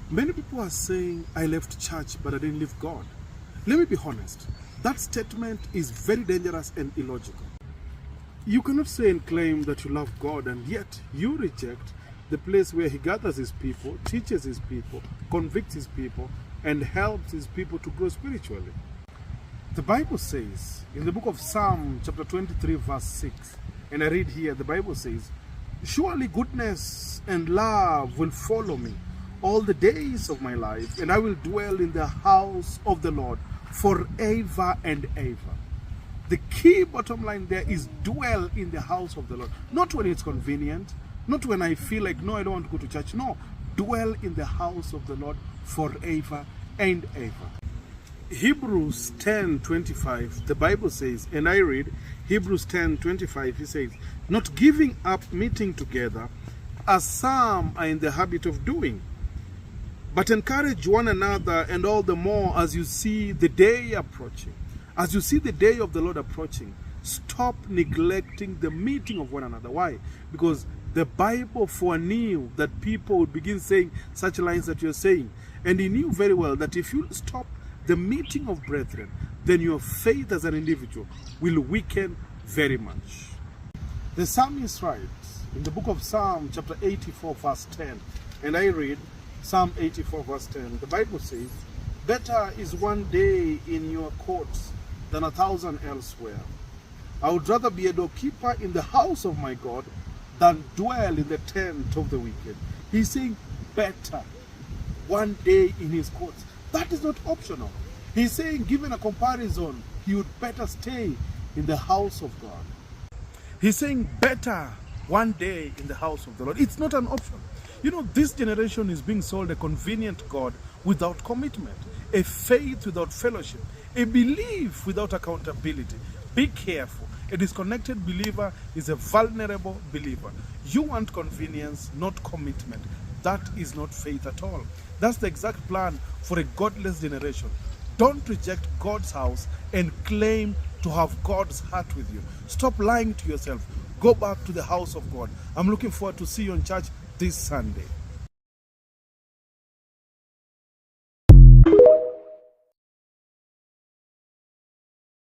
Many people are saying, I left church, but I didn't leave God. Let me be honest. That statement is very dangerous and illogical. You cannot say and claim that you love God, and yet you reject the place where He gathers His people, teaches His people, convicts His people, and helps His people to grow spiritually. The Bible says in the book of Psalm chapter 23 verse 6, and I read here, the Bible says, surely goodness and love will follow me all the days of my life, and I will dwell in the house of the Lord forever and ever. The key bottom line there is dwell in the house of the Lord. Not when it's convenient, not when I feel like, no, I don't want to go to church. No, dwell in the house of the Lord forever and ever. Hebrews 10:25, the Bible says, and I read Hebrews 10:25, it says, not giving up meeting together, as some are in the habit of doing, but encourage one another, and all the more as you see the day approaching. As you see the day of the Lord approaching, stop neglecting the meeting of one another. Why? Because the Bible foreknew that people would begin saying such lines that you're saying. And He knew very well that if you stop the meeting of brethren, then your faith as an individual will weaken very much. The psalmist writes in the book of Psalm chapter 84 verse 10, and I read Psalm 84 verse 10, the Bible says, better is one day in your courts than 1,000 elsewhere. I would rather be a doorkeeper in the house of my God than dwell in the tent of the wicked. He's saying better one day in His courts. That is not optional. He's saying, given a comparison, you would better stay in the house of God. He's saying better one day in the house of the Lord. It's not an option. You know, this generation is being sold a convenient God without commitment, a faith without fellowship, a belief without accountability. Be careful. A disconnected believer is a vulnerable believer. You want convenience, not commitment. That is not faith at all. That's the exact plan for a godless generation. Don't reject God's house and claim to have God's heart with you. Stop lying to yourself. Go back to the house of God. I'm looking forward to see you in church this Sunday.